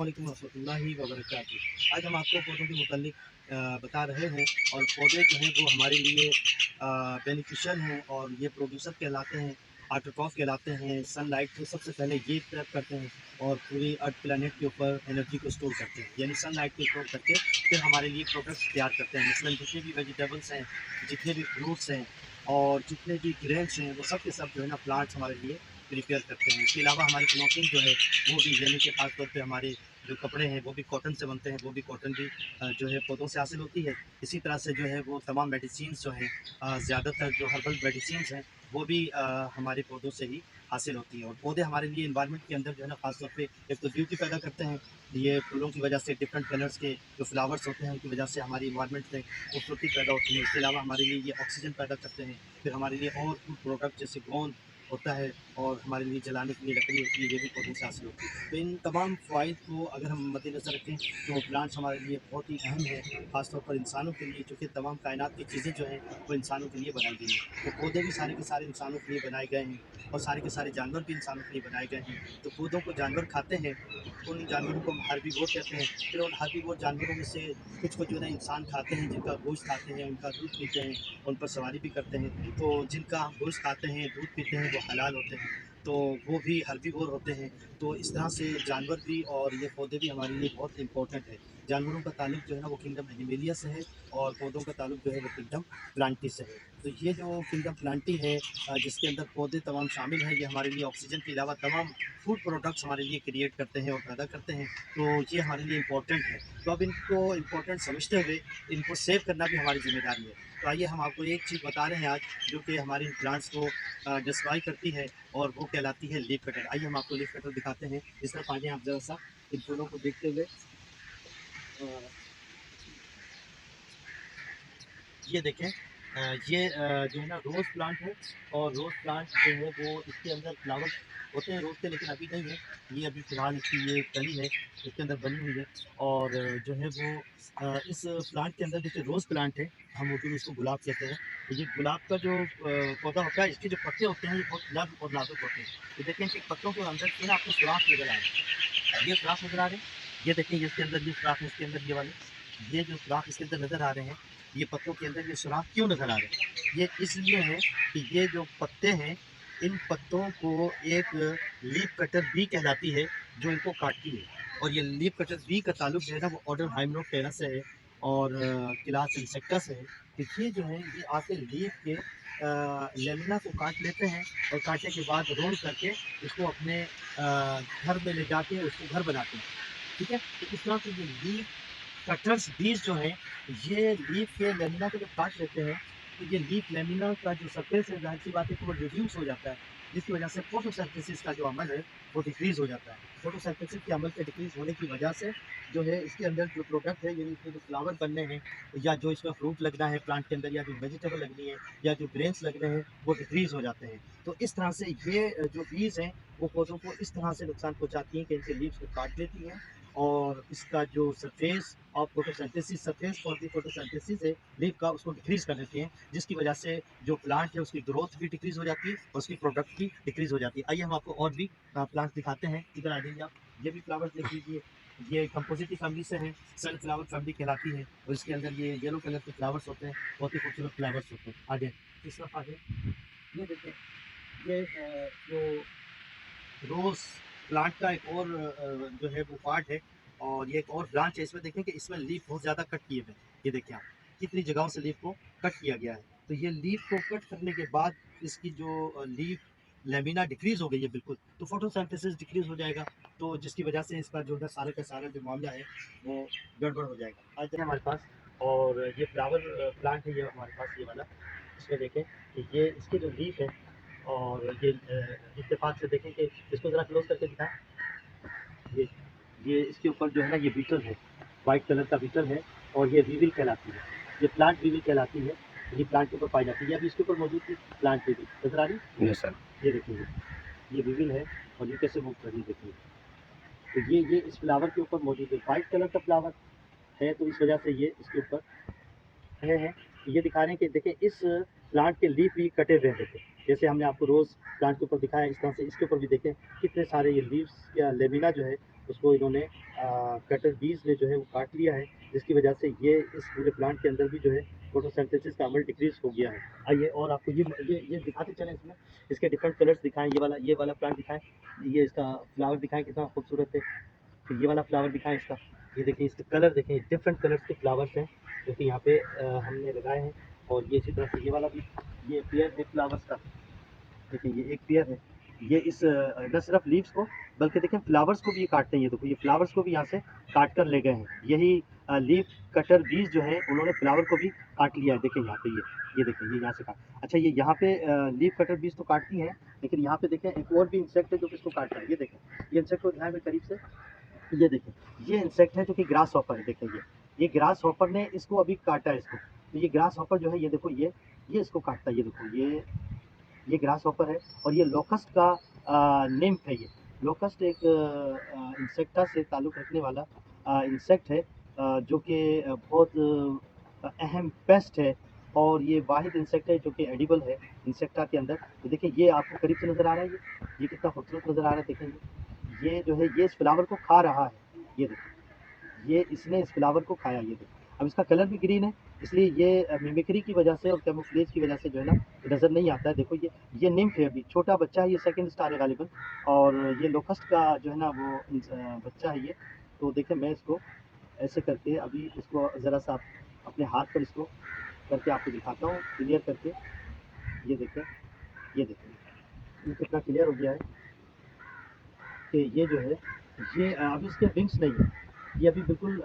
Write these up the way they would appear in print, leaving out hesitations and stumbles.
वालेकुम रहमतुल्लाहि व बरकातुहू। आज हम आपको पौधों के मुतालिक बता रहे हैं और पौधे जो हैं वो हमारे लिए बेनिफिशियल हैं और ये प्रोड्यूसर कहलाते हैं, ऑटोट्रॉफ कहलाते हैं। सनलाइट को सबसे पहले ये ट्रैप करते हैं और पूरी अर्थ प्लैनेट के ऊपर एनर्जी को स्टोर करते हैं, यानी सनलाइट को स्टोर करके फिर हमारे लिए प्रोडक्ट्स तैयार करते हैं। मसलन जितने भी वेजिटेबल्स हैं, जितने भी फ्रूट्स हैं और जितने भी ग्रेन्स हैं, वो सब के सब जो है ना प्लांट्स हमारे लिए प्रिपेयर करते हैं। इसके अलावा हमारी क्लॉथिंग जो है वो भी, यानी कि खासतौर पे हमारे जो कपड़े हैं वो भी कॉटन से बनते हैं, वो भी कॉटन भी जो है पौधों से हासिल होती है। इसी तरह से जो है वो तमाम मेडिसिन्स जो हैं, ज़्यादातर जो हर्बल मेडिसिन्स हैं वो भी हमारे पौधों से ही हासिल होती हैं। और पौधे हमारे लिए इन्वायरमेंट के अंदर जो है ना खासतौर पे एक तो ब्यूटी पैदा करते हैं। ये फूलों की वजह से डिफरेंट कलर्स के जो फ्लावर्स होते हैं उनकी वजह से हमारी इन्वायरमेंट में खूबसूरती पैदा होती है। इसके अलावा हमारे लिए ये ऑक्सीजन पैदा करते हैं। फिर हमारे लिए और फूड प्रोडक्ट जैसे गोंद होता है और हमारे लिए जलाने के लिए लकड़ी होती है, ये भी पौधों से हासिल होती है। तो इन तमाम फ़वाइद को अगर हम मद्देनज़र रखें तो प्लांट्स हमारे लिए बहुत ही अहम है, ख़ासतौर पर इंसानों के लिए, चूँकि तमाम कायनात की चीज़ें जो हैं वो इंसानों के लिए बनाई गई हैं। तो पौधे भी सारे के सारे इंसानों के लिए बनाए गए हैं और सारे के सारे जानवर भी इंसानों के लिए बनाए गए हैं। तो पौधों को जानवर खाते हैं, उन जानवरों को हम हर्बीवोर कहते हैं। फिर उन हर्बीवोर जानवरों में से कुछ को जो है ना इंसान खाते हैं, जिनका गोश्त खाते हैं, उनका दूध पीते हैं, उन पर सवारी भी करते हैं। तो जिनका हम गोश्त खाते हैं, दूध पीते हैं, वो हलाल होते हैं, तो वो भी हर्बीवोर होते हैं। तो इस तरह से जानवर भी और ये पौधे भी हमारे लिए बहुत इंपॉर्टेंट है। जानवरों का ताल्लुक जो है ना वो किंगडम एनिमेलिया से है और पौधों का ताल्लुक जो है वो किंगडम प्लांटी से है। तो ये जो किंगडम प्लांटी है, जिसके अंदर पौधे तमाम शामिल हैं, ये हमारे लिए ऑक्सीजन के अलावा तमाम फूड प्रोडक्ट्स हमारे लिए क्रिएट करते हैं और पैदा करते हैं। तो ये हमारे लिए इम्पोर्टेंट है। तो अब इनको इम्पोर्टेंट समझते हुए इनको सेव करना भी हमारी ज़िम्मेदारी है। तो आइए हम आपको एक चीज़ बता रहे हैं आज, जो कि हमारे इन प्लांट्स को डिस्ट्रॉय करती है और वो कहलाती है लीफ कटर। आइए हम आपको लीफ कटर दिखाते हैं। इस तरफ आइए आप ज़रा-सा इन फूलों को देखते हुए। ये देखें, ये जो है ना रोज़ प्लांट है और रोज़ प्लांट जो है वो इसके अंदर फ्लावर्स होते हैं रोज़ के, लेकिन अभी नहीं है। ये अभी फ़िलहाल इसकी ये कली है, इसके अंदर बनी हुई है और जो है वो इस प्लांट के अंदर देखिए रोज़ प्लांट है, हम उर्दू में इसको गुलाब कहते हैं। तो ये गुलाब का जो पौधा होता है, इसके जो पत्ते होते हैं ये बहुत नर्म और नाज़ुक होते हैं। तो देखें कि पत्तों के अंदर से ना आपको सुराख नज़र आ रहे हैं, ये सुराख नज़र आ रहे हैं, ये देखिए ये इसके अंदर ये सुराख है, इसके अंदर ये वाले, ये जो सुराख इसके अंदर नज़र आ रहे हैं, ये पत्तों के अंदर ये सुराख क्यों नज़र आ रहे हैं? ये इसलिए है कि ये जो पत्ते हैं, इन पत्तों को एक लीफ कटर बी कहलाती है, जो इनको काटती है। और ये लीफ कटर बी का ताल्लुक जो है ना वो ऑर्डर हाइमेनोप्टेरा से है और क्लास इंसेक्टा से है। कि ये जो है ये आके लीफ के लेमिना को काट लेते हैं और काटने के बाद रोल करके उसको अपने घर में ले जाके उसको घर बनाते हैं। ठीक है? तो इस तरह से ये लीफ कटर्स बीज जो हैं, ये लीफ के लैमिना को जब काट लेते हैं, तो ये लीफ लैमिना का जो सरफेस है, ज़ाहिर-सी बात है कि वो रिड्यूस हो जाता है, जिसकी वजह से फोटोसिंथेसिस का जो अमल है, वो डिक्रीज़ हो जाता है। फोटोसिंथेसिस के अमल के डिक्रीज़ होने की वजह से जो है इसके अंदर जो प्रोडक्ट है, यानी इसमें जो फ्लावर बनने हैं या जो इसमें फ्रूट लगना है प्लांट के अंदर या जो वेजिटेबल लगनी है या जो ग्रेन्स लगने हैं, वो डिक्रीज़ हो जाते हैं। तो इस तरह से ये जो बीज हैं, वो पौधों को इस तरह से नुकसान पहुँचाती हैं कि इनके लीव्स को काट लेती हैं और इसका जो surface of photosynthesis, surface for the photosynthesis है लीफ का, उसको डिक्रीज़ कर देते हैं, जिसकी वजह से जो प्लांट है उसकी ग्रोथ भी डिक्रीज़ हो जाती है और उसकी प्रोडक्ट भी डिक्रीज़ हो जाती है। आइए हम आपको और भी प्लांट्स दिखाते हैं। इधर आ जाइए आप, ये भी फ्लावर्स देख लीजिए। ये कंपोजिटी फैमिली से है, सनफ्लावर फैमिली कहलाती है और इसके अंदर ये येलो कलर के फ्लावर्स होते हैं, बहुत ही खूबसूरत फ्लावर्स होते हैं। आगे इस तरफ आगे, ये देखिए, ये जो रोज़ प्लांट का एक और जो है वो पार्ट है और ये एक और ब्रांच है। इसमें देखें कि इसमें लीफ बहुत ज़्यादा कट किए हुए हैं। ये देखिए आप, कितनी जगहों से लीफ को कट किया गया है। तो ये लीफ को कट करने के बाद इसकी जो लीफ लैमिना डिक्रीज़ हो गई है बिल्कुल, तो फोटोसिंथेसिस डिक्रीज़ हो जाएगा, तो जिसकी वजह से इसका जो है सारे का सारा जो मामला है वो गड़बड़ हो जाएगा। आज हमारे पास और ये फ्लावर प्लांट है, ये हमारे पास ये वाला। इसमें देखें कि ये इसके जो लीफ है और ये इत्तेफाक से देखें कि इसको ज़रा क्लोज करके दिखाएं। ये ये इसके ऊपर जो है ना ये बीटल है, वाइट कलर का बीटल है और ये वीविल कहलाती है। ये प्लांट वीविल कहलाती है, ये प्लांट के ऊपर पाई जाती है। अभी इसके ऊपर मौजूद थी प्लांट वीविल, नजर आ रही? Yes sir. ये देखिए, ये वीविल है और ये कैसे मूव कर रही है देखिए। तो ये इस फ्लावर के ऊपर मौजूद है, वाइट कलर का फ्लावर है, तो इस वजह से ये इसके ऊपर है। ये दिखा रहे हैं कि देखें इस प्लांट के लीफ भी कटे हुए हैं, देखें जैसे हमने आपको रोज़ प्लांट के ऊपर दिखाया, इस तरह से इसके ऊपर भी देखें कितने सारे ये लीव्स या लेमिना जो है उसको इन्होंने कटर बीज ने जो है वो काट लिया है, जिसकी वजह से ये इस पूरे प्लांट के अंदर भी जो है फोटोसिंथेसिस का अमल डिक्रीज हो गया है। आइए और आपको ये दिखाते चलें, इसमें इसके डिफरेंट कलर्स दिखाएं। ये वाला प्लांट दिखाएं, ये इसका फ्लावर दिखाएं कितना खूबसूरत है। फिर ये वाला फ्लावर दिखाएं इसका, ये देखिए इसके कलर देखें, डिफरेंट कलर्स के फ्लावर्स हैं जो कि यहाँ पे हमने लगाए हैं। और ये इसी तरह से ये वाला भी, ये पेयर है फ्लावर्स का, देखिए ये एक पेयर है। ये इस न सिर्फ लीव्स को बल्कि देखें फ्लावर्स को भी ये काटते हैं। ये देखो ये फ्लावर्स को भी यहाँ से काट कर ले गए हैं। यही लीफ कटर बीज जो है उन्होंने फ्लावर को भी काट लिया है। देखें यहाँ पे ये देखें ये यहाँ से काट, अच्छा ये यहाँ पे लीफ कटर बीज तो काटती हैं, लेकिन यहाँ पे देखें एक और भी इंसेक्ट है जो कि इसको काटता है। ये देखें ये इंसेक्ट को ध्यान में करीब से, ये देखें ये इंसेक्ट है जो कि ग्रास हॉपर है। देखें ये ग्रास हॉपर ने इसको अभी काटा है इसको। तो ये ग्रास हॉपर जो है ये देखो ये इसको काटता है। ये देखो ये ग्रास हॉपर है और ये लोकस्ट का निम्फ है। ये लोकस्ट एक इंसेक्टा से ताल्लुक़ रखने वाला इंसेक्ट है, जो कि बहुत अहम पेस्ट है और ये वाहिद इंसेक्ट है जो कि एडिबल है इंसेक्टा के अंदर। तो देखिए ये आपको करीब से नज़र आ रहा है, ये कितना खूबसूरत नज़र आ रहा है। देखें ये जो है ये इस फ्लावर को खा रहा है। ये देखिए ये इसने इस फ्लावर को खाया। ये देखिए अब इसका कलर भी ग्रीन है, इसलिए ये मिमिक्री की वजह से और कैमोफ्लेज की वजह से जो है ना नज़र नहीं आता है। देखो ये निम्फ है, अभी छोटा बच्चा है, ये सेकंड स्टार है गालिबन, और ये लोकस्ट का जो है ना वो बच्चा है ये। तो देखिए मैं इसको ऐसे करके अभी इसको ज़रा सा अपने हाथ पर इसको करके आपको दिखाता हूँ क्लियर करके। ये देखें ये कितना क्लियर हो गया है कि ये जो है ये अभी इसके विंग्स नहीं है, ये अभी बिल्कुल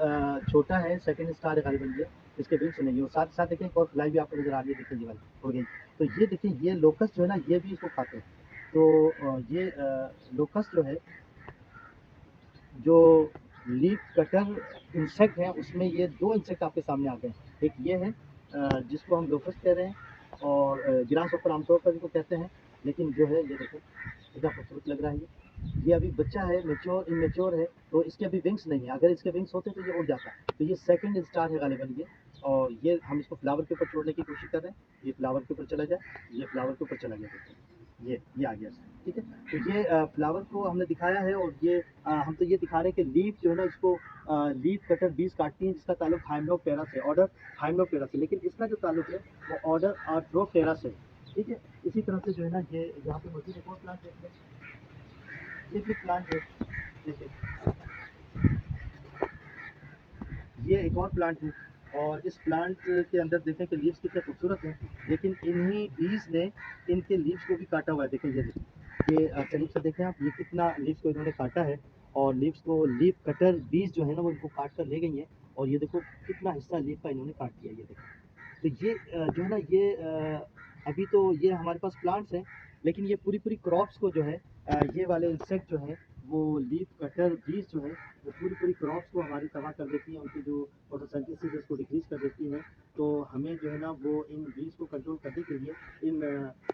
छोटा है, सेकंड स्टार है गालिबन ये, इसके विंग्स नहीं है। और साथ ही साथ देखें एक और फ्लाई भी आपको नज़र आ रही है, देखिए ये वाली हो गई। तो ये देखिए ये लोकस्ट जो है ना ये भी इसको खाते हैं। तो ये लोकस्ट जो है जो लीफ कटर इंसेक्ट है उसमें ये दो इंसेक्ट आपके सामने आ गए हैं। एक ये है जिसको हम लोकस्ट कह रहे हैं, और ग्रास ऊपर आमतौर पर इनको कहते हैं। लेकिन जो है ये देखो कितना खूबसूरत लग रहा है ये अभी बच्चा है, मेच्योर इमेच्योर है, तो इसके अभी विंग्स नहीं है। अगर इसके विंग्स होते तो ये उड़ जाता। तो ये सेकंड स्टार है गालिबन ये, और ये हम इसको फ्लावर के ऊपर छोड़ने की कोशिश कर रहे हैं। ये फ्लावर के ऊपर चला जाए, ये फ्लावर के ऊपर चला गया, देखो ये आ गया। ठीक है, तो ये फ्लावर को हमने दिखाया है, और ये हम तो ये दिखा रहे हैं कि लीफ जो है ना इसको लीफ कटर बीज काटती हैं, जिसका ताल्लुक हाइमेनोप्टेरा से, ऑर्डर हाइमेनोप्टेरा से। लेकिन इसका जो ताल्लुक है वो ऑर्डर आर्थ्रोप्टेरा से। ठीक है, इसी तरह से जो है ना ये यहाँ पे मौजूद एक और प्लांट देखते हैं, ये भी प्लांट है। देखिए ये एक और प्लांट है, और इस प्लांट के अंदर देखें कि लीव्स कितने खूबसूरत हैं, लेकिन इन्हीं बीज ने इनके लीव्स को भी काटा हुआ है। देखें ये करीब से देखें आप, ये कितना लीव्स को इन्होंने काटा है, और लीव्स को लीफ कटर बीज जो है ना वो इनको काट कर ले गई हैं। और ये देखो कितना हिस्सा लीफ का इन्होंने काट दिया। ये देखो तो ये जो है ना ये अभी तो ये हमारे पास प्लांट्स हैं, लेकिन ये पूरी पूरी क्रॉप्स को जो है ये वाले इंसेक्ट जो है वो लीफ कटर बीज जो है वो पूरी पूरी क्रॉप्स को हमारी तबाह कर देती हैं, उनकी जो फोटोसिंथेसिस है उसको डिक्रीज कर देती हैं। तो हमें जो है ना वो इन बीज को कंट्रोल करने के लिए इन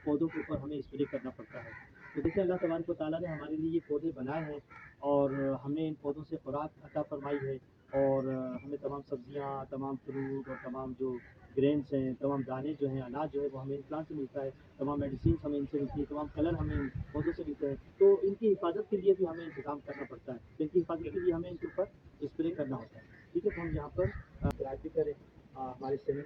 पौधों के ऊपर हमें स्प्रे करना पड़ता है। तो देखिए अल्लाह तबारक व तआला ने हमारे लिए ये पौधे बनाए हैं, और हमें इन पौधों से खुराक अता फरमाई है, और हमें तमाम सब्जियाँ, तमाम फ्रूट और तमाम जो ग्रेन्स हैं, तमाम दाने जो हैं, अनाज जो है वो हमें इन प्लांट से मिलता है। तमाम मेडिसिन हमें इनसे मिलती है, तमाम कलर हमें इन पौधों से मिलते हैं। तो इनकी हिफाजत के लिए भी हमें इंतज़ाम करना पड़ता है, तो इनकी हिफाजत के लिए हमें इनके ऊपर स्प्रे करना होता है। ठीक है, तो हम यहाँ पर ट्राई भी करें हमारे चैनल